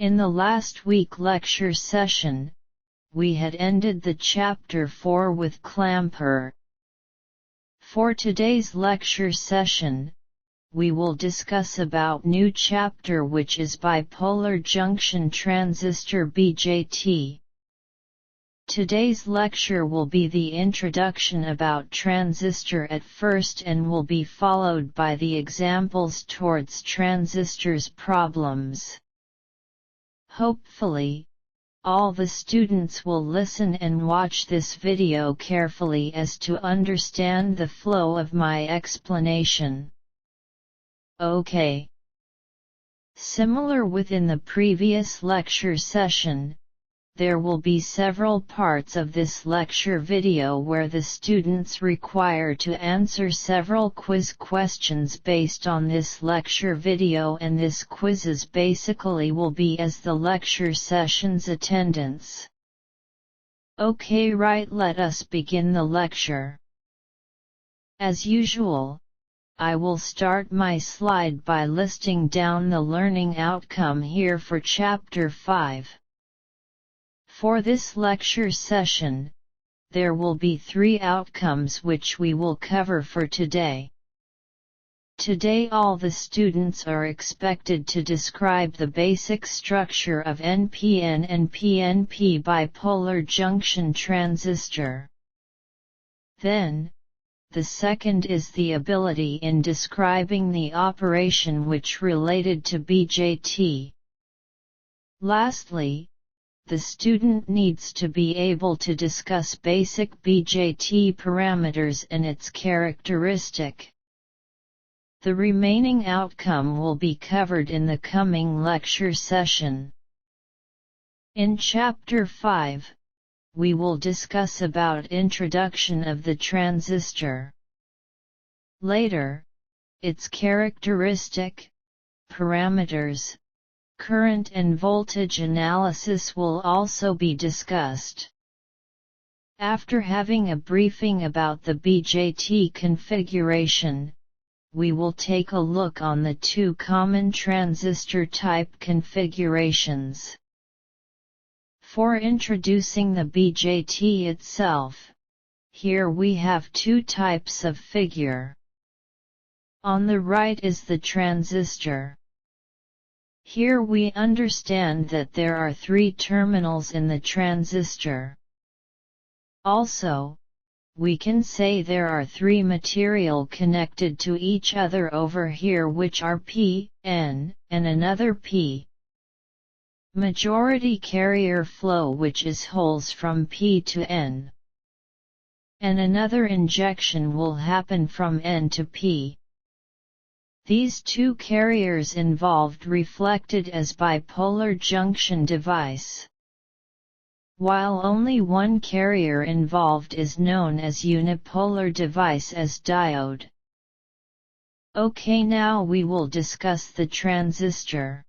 In the last week lecture session, we had ended the chapter 4 with clamper. For today's lecture session, we will discuss about new chapter which is Bipolar Junction Transistor BJT. Today's lecture will be the introduction about transistor at first and will be followed by the examples towards transistors problems. Hopefully, all the students will listen and watch this video carefully as to understand the flow of my explanation. Okay. Similar within the previous lecture session, there will be several parts of this lecture video where the students require to answer several quiz questions based on this lecture video, and this quizzes basically will be as the lecture session's attendance. Okay, right, let us begin the lecture. As usual, I will start my slide by listing down the learning outcome here for Chapter 5. For this lecture session, there will be 3 outcomes which we will cover for today. Today all the students are expected to describe the basic structure of NPN and PNP bipolar junction transistor. Then, the second is the ability in describing the operation which related to BJT. Lastly, the student needs to be able to discuss basic BJT parameters and its characteristic. The remaining outcome will be covered in the coming lecture session. In Chapter 5, we will discuss about introduction of the transistor. Later, its characteristic, parameters, current and voltage analysis will also be discussed. After having a briefing about the BJT configuration, we will take a look on the 2 common transistor type configurations. For introducing the BJT itself, here we have 2 types of figure. On the right is the transistor. Here we understand that there are 3 terminals in the transistor. Also, we can say there are 3 material connected to each other over here which are P, N, and another P. Majority carrier flow which is holes from P to N. And another injection will happen from N to P. These 2 carriers involved reflected as bipolar junction device. While only 1 carrier involved is known as unipolar device as diode. Okay, now we will discuss the transistor.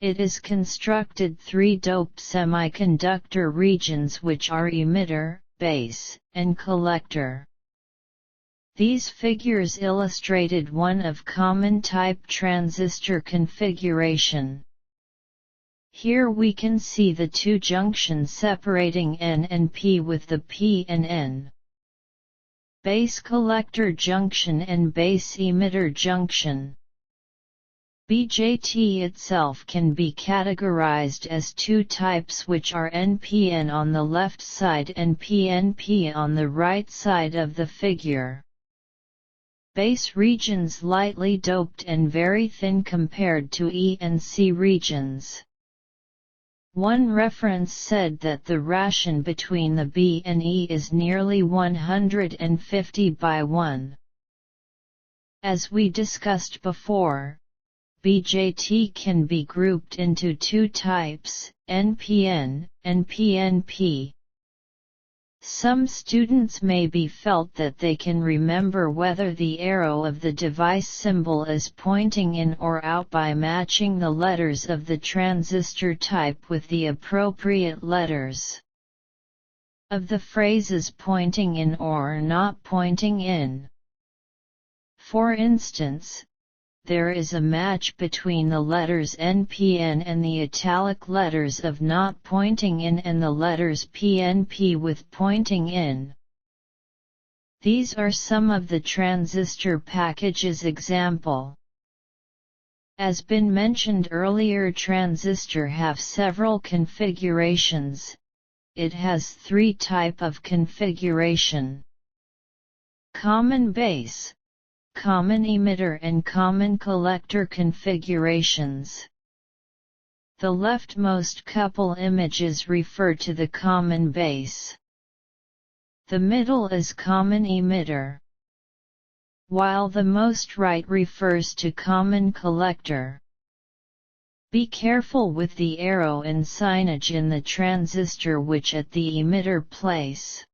It is constructed 3 doped semiconductor regions which are emitter, base, and collector. These figures illustrated one of common type transistor configuration. Here we can see the 2 junctions separating N and P with the P and N. Base collector junction and base emitter junction. BJT itself can be categorized as 2 types which are NPN on the left side and PNP on the right side of the figure. Base regions lightly doped and very thin compared to E and C regions. One reference said that the ration between the B and E is nearly 150 by 1. As we discussed before, BJT can be grouped into 2 types, NPN and PNP. Some students may be felt that they can remember whether the arrow of the device symbol is pointing in or out by matching the letters of the transistor type with the appropriate letters of the phrases pointing in or not pointing in. For instance, there is a match between the letters NPN and the italic letters of not pointing in and the letters PNP with pointing in. These are some of the transistor packages example. As been mentioned earlier, transistor have several configurations. It has three type of configuration: common base, common emitter and common collector configurations. The leftmost couple images refer to the common base. The middle is common emitter, while the most right refers to common collector. Be careful with the arrow and signage in the transistor which at the emitter place.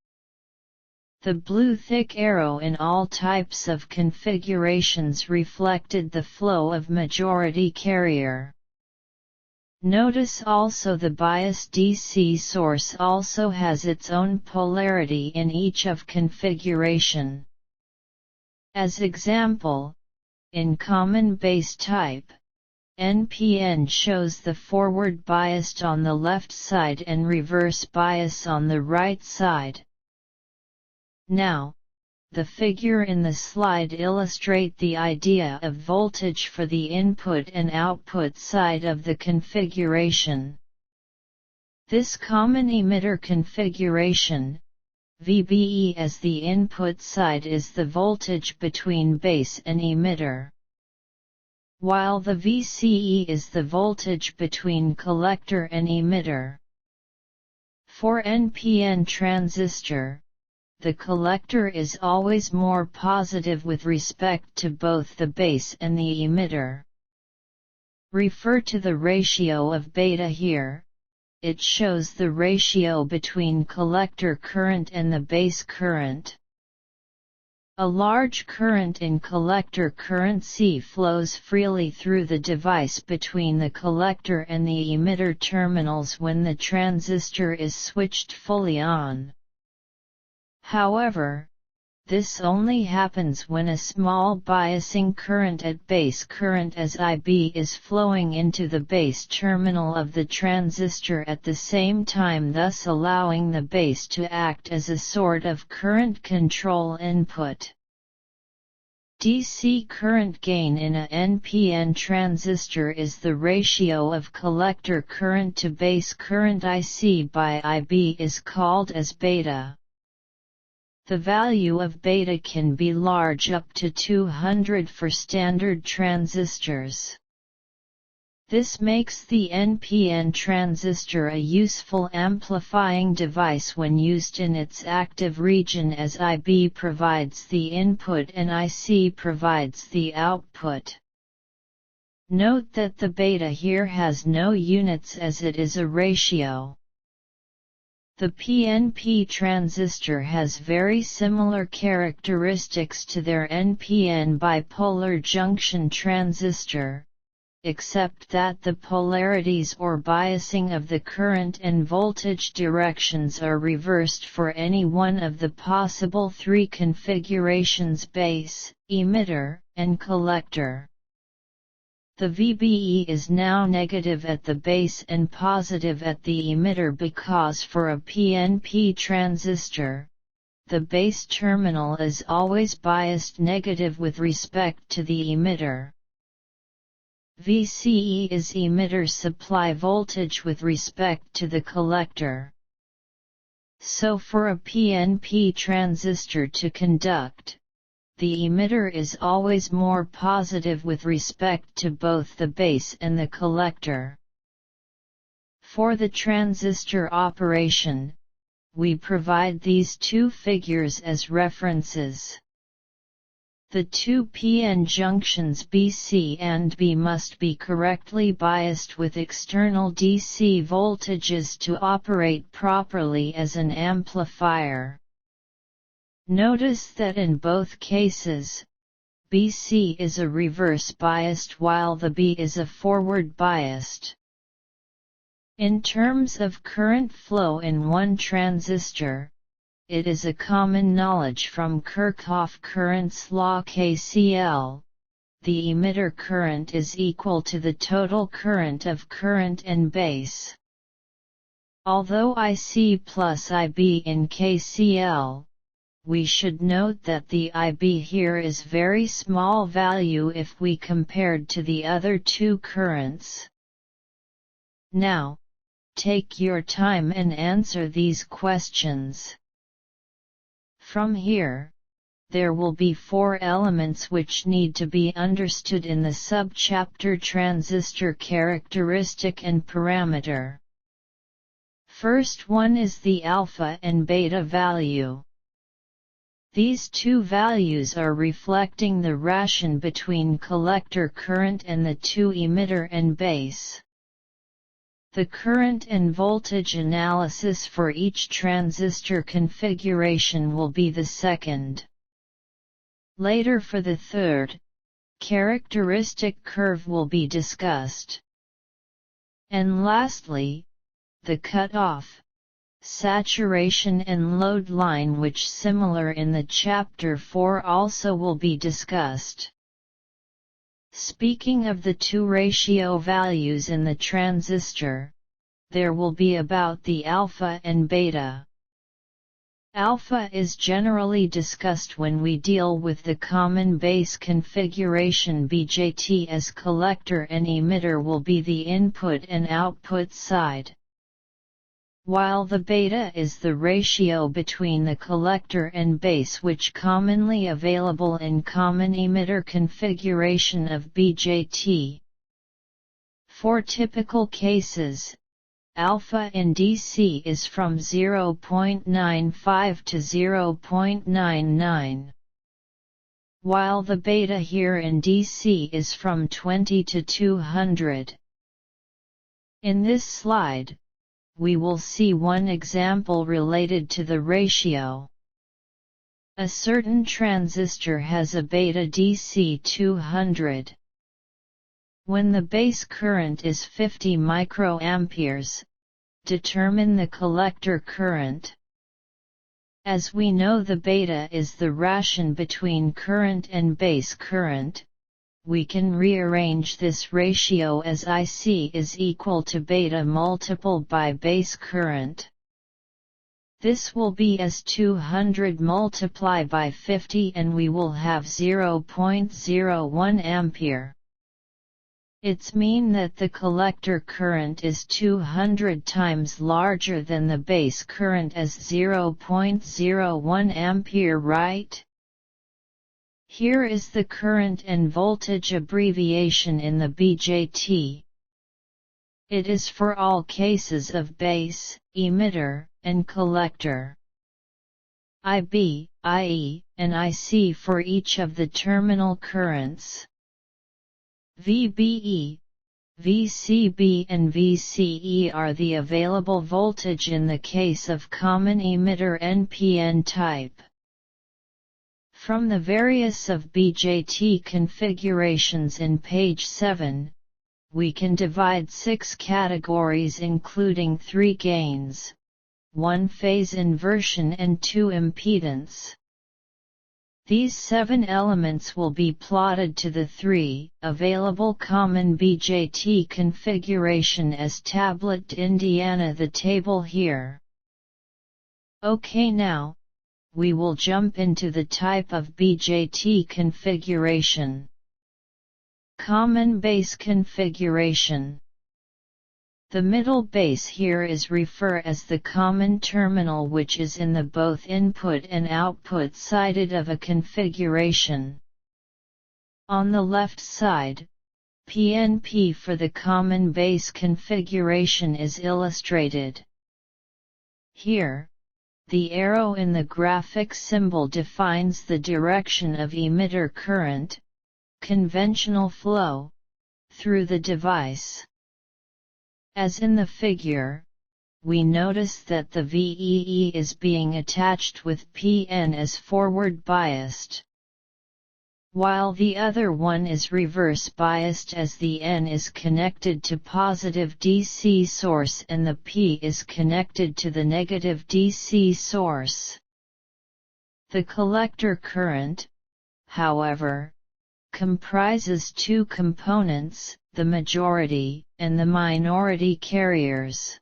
The blue thick arrow in all types of configurations reflected the flow of majority carrier. Notice also the bias DC source also has its own polarity in each of configuration. As example, in common base type, NPN shows the forward biased on the left side and reverse bias on the right side. Now, the figure in the slide illustrate the idea of voltage for the input and output side of the configuration. This common emitter configuration, VBE as the input side is the voltage between base and emitter, while the VCE is the voltage between collector and emitter. For NPN transistor, the collector is always more positive with respect to both the base and the emitter. Refer to the ratio of beta here. It shows the ratio between collector current and the base current. A large current in collector current C flows freely through the device between the collector and the emitter terminals when the transistor is switched fully on. However, this only happens when a small biasing current at base current as IB is flowing into the base terminal of the transistor at the same time, thus allowing the base to act as a sort of current control input. DC current gain in a NPN transistor is the ratio of collector current to base current IC by IB is called as beta. The value of beta can be large, up to 200 for standard transistors. This makes the NPN transistor a useful amplifying device when used in its active region, as IB provides the input and IC provides the output. Note that the beta here has no units as it is a ratio. The PNP transistor has very similar characteristics to their NPN bipolar junction transistor, except that the polarities or biasing of the current and voltage directions are reversed for any one of the possible three configurations: base, emitter, and collector. The VBE is now negative at the base and positive at the emitter because for a PNP transistor, the base terminal is always biased negative with respect to the emitter. VCE is emitter supply voltage with respect to the collector. So for a PNP transistor to conduct, the emitter is always more positive with respect to both the base and the collector. For the transistor operation, we provide these two figures as references. The two PN junctions BC and B must be correctly biased with external DC voltages to operate properly as an amplifier. Notice that in both cases, BC is a reverse biased while the B is a forward biased. In terms of current flow in one transistor, it is a common knowledge from Kirchhoff current's law KCL, the emitter current is equal to the total current of current and base. Although IC plus IB in KCL, we should note that the IB here is very small value if we compared to the other two currents. Now, take your time and answer these questions. From here, there will be 4 elements which need to be understood in the subchapter transistor characteristic and parameter. First one is the alpha and beta value. These two values are reflecting the ration between collector current and the two emitter and base. The current and voltage analysis for each transistor configuration will be the second. Later for the third, characteristic curve will be discussed. And lastly, the cutoff, saturation and load line, which similar in the chapter 4 also will be discussed. Speaking of the two ratio values in the transistor, there will be about the alpha and beta. Alpha is generally discussed when we deal with the common base configuration. BJTS collector and emitter will be the input and output side, while the beta is the ratio between the collector and base, which commonly available in common emitter configuration of BJT. For typical cases, alpha in DC is from 0.95 to 0.99, while the beta here in DC is from 20 to 200. In this slide, we will see one example related to the ratio. A certain transistor has a beta DC 200. When the base current is 50 microamperes, determine the collector current. As we know the beta is the ration between current and base current, we can rearrange this ratio as IC is equal to beta multiplied by base current. This will be as 200 multiplied by 50 and we will have 0.01 ampere. It's mean that the collector current is 200 times larger than the base current as 0.01 ampere, right? Here is the current and voltage abbreviation in the BJT. It is for all cases of base, emitter, and collector. IB, IE, and IC for each of the terminal currents. VBE, VCB and VCE are the available voltage in the case of common emitter NPN type. From the various of BJT configurations in page 7, we can divide 6 categories including 3 gains, 1 phase inversion and 2 impedance. These 7 elements will be plotted to the 3 available common BJT configuration as tablet Indiana, the table here. OK, now, we will jump into the type of BJT configuration. Common base configuration. The middle base here is refer as the common terminal, which is in the both input and output sided of a configuration. On the left side, PNP for the common base configuration is illustrated. Here, the arrow in the graphic symbol defines the direction of emitter current, conventional flow, through the device. As in the figure, we notice that the VEE is being attached with PN as forward biased, while the other one is reverse biased as the N is connected to positive DC source and the P is connected to the negative DC source. The collector current, however, comprises two components, the majority and the minority carriers.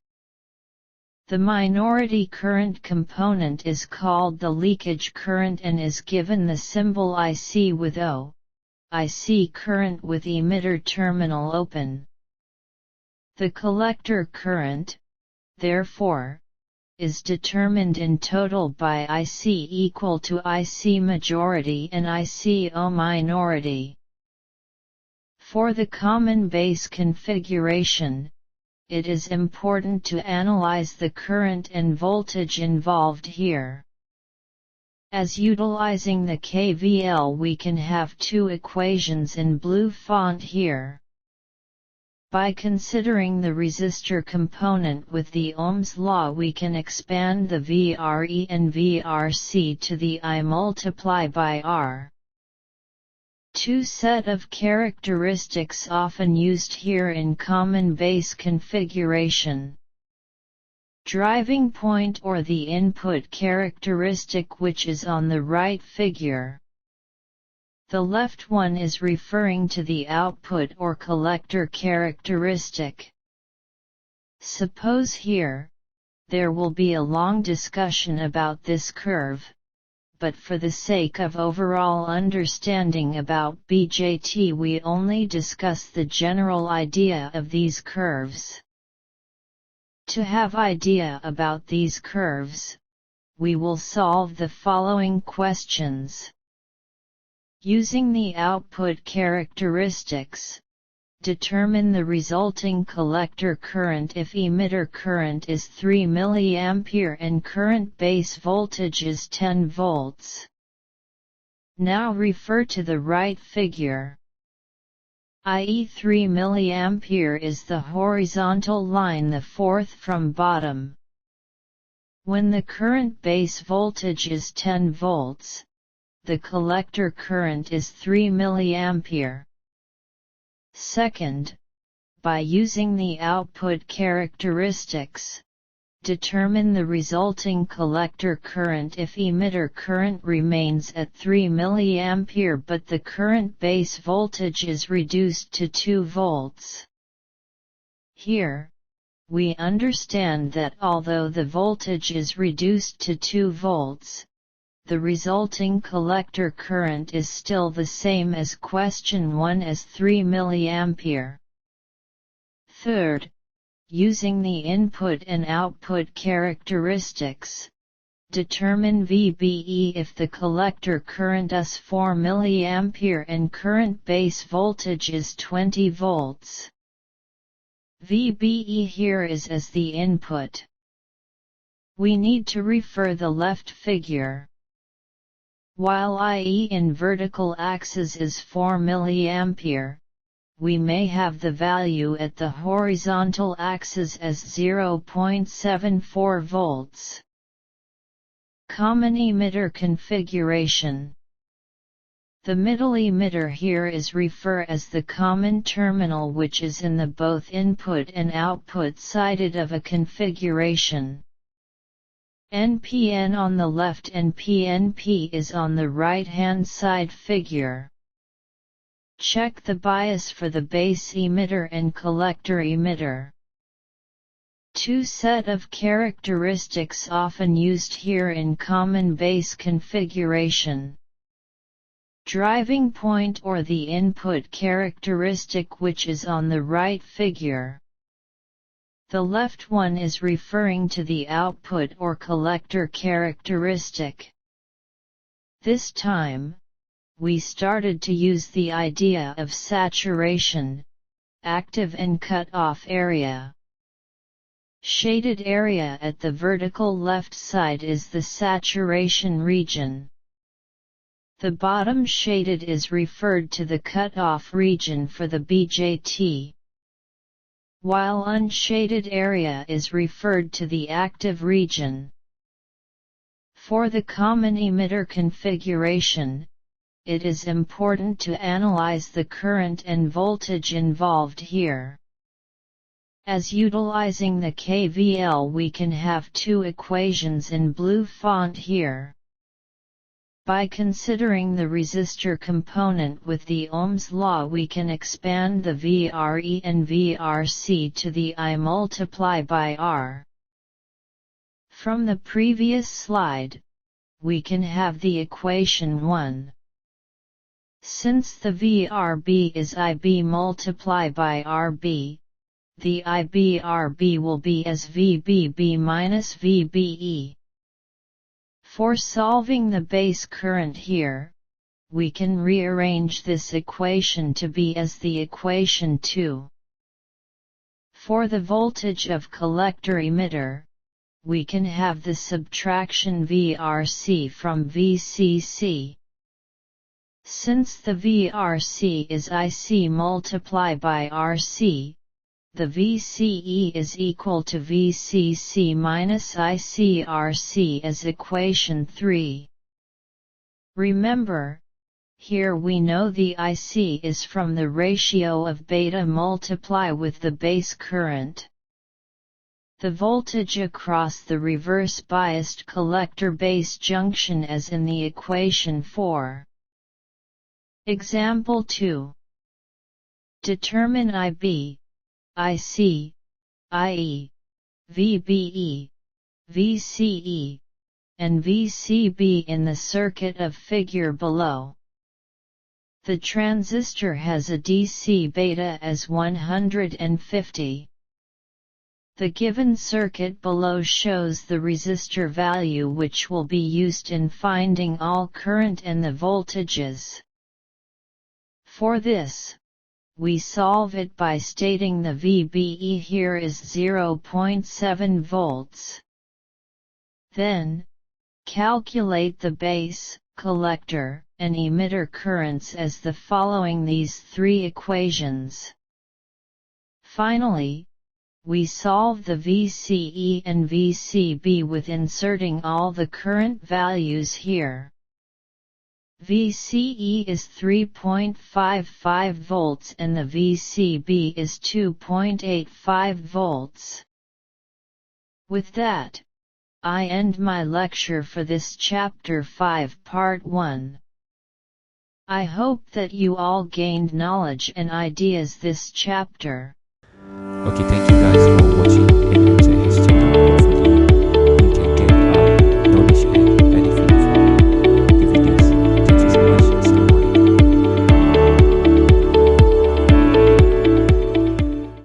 The minority current component is called the leakage current and is given the symbol IC with O, IC current with emitter terminal open. The collector current, therefore, is determined in total by IC equal to IC majority and ICO minority. For the common base configuration, it is important to analyze the current and voltage involved here. As utilizing the KVL, we can have two equations in blue font here. By considering the resistor component with the Ohm's law, we can expand the VRE and VRC to the I multiply by R. Two set of characteristics often used here in common base configuration. Driving point or the input characteristic, which is on the right figure. The left one is referring to the output or collector characteristic. Suppose here, there will be a long discussion about this curve, but for the sake of overall understanding about BJT, we only discuss the general idea of these curves. To have idea about these curves, we will solve the following questions. Using the output characteristics, determine the resulting collector current if emitter current is 3 mA and current base voltage is 10 volts. Now refer to the right figure. i.e. 3 mA is the horizontal line, the fourth from bottom. When the current base voltage is 10 volts, the collector current is 3 mA. Second, by using the output characteristics, determine the resulting collector current if emitter current remains at 3 mA but the current base voltage is reduced to 2 volts. Here, we understand that although the voltage is reduced to 2 volts, the resulting collector current is still the same as question 1 as 3 mA. Third, using the input and output characteristics, determine VBE if the collector current is 4 mA and current base voltage is 20 volts. VBE here is as the input. We need to refer the left figure. While IE in vertical axis is 4 mA, we may have the value at the horizontal axis as 0.74 volts. Common emitter configuration. The middle emitter here is referred as the common terminal, which is in the both input and output sided of a configuration. NPN on the left and PNP is on the right-hand side figure. Check the bias for the base emitter and collector emitter. Two set of characteristics often used here in common base configuration. Driving point or the input characteristic, which is on the right figure. The left one is referring to the output or collector characteristic. This time, we started to use the idea of saturation, active and cut-off area. Shaded area at the vertical left side is the saturation region. The bottom shaded is referred to the cut-off region for the BJT, while unshaded area is referred to the active region. For the common emitter configuration, it is important to analyze the current and voltage involved here. As utilizing the KVL, we can have two equations in blue font here. By considering the resistor component with the Ohm's law, we can expand the VRE and VRC to the I multiply by R. From the previous slide, we can have the equation 1. Since the VRB is IB multiply by RB, the IBRB will be as VBB minus VBE. For solving the base current here, we can rearrange this equation to be as the equation 2. For the voltage of collector emitter, we can have the subtraction VRC from VCC. Since the VRC is IC multiply by RC, the VCE is equal to VCC minus ICRC as equation 3. Remember, here we know the IC is from the ratio of beta multiply with the base current. The voltage across the reverse biased collector base junction as in the equation 4. Example 2. Determine IB, IC, IE, VBE, VCE, and VCB in the circuit of figure below. The transistor has a DC beta as 150. The given circuit below shows the resistor value which will be used in finding all current and the voltages. For this, we solve it by stating the VBE here is 0.7 volts. Then, calculate the base, collector, and emitter currents as the following these three equations. Finally, we solve the VCE and VCB with inserting all the current values here. VCE is 3.55 volts and the VCB is 2.85 volts. With that, I end my lecture for this chapter 5 part 1. I hope that you all gained knowledge and ideas this chapter. Okay, thank you guys for watching.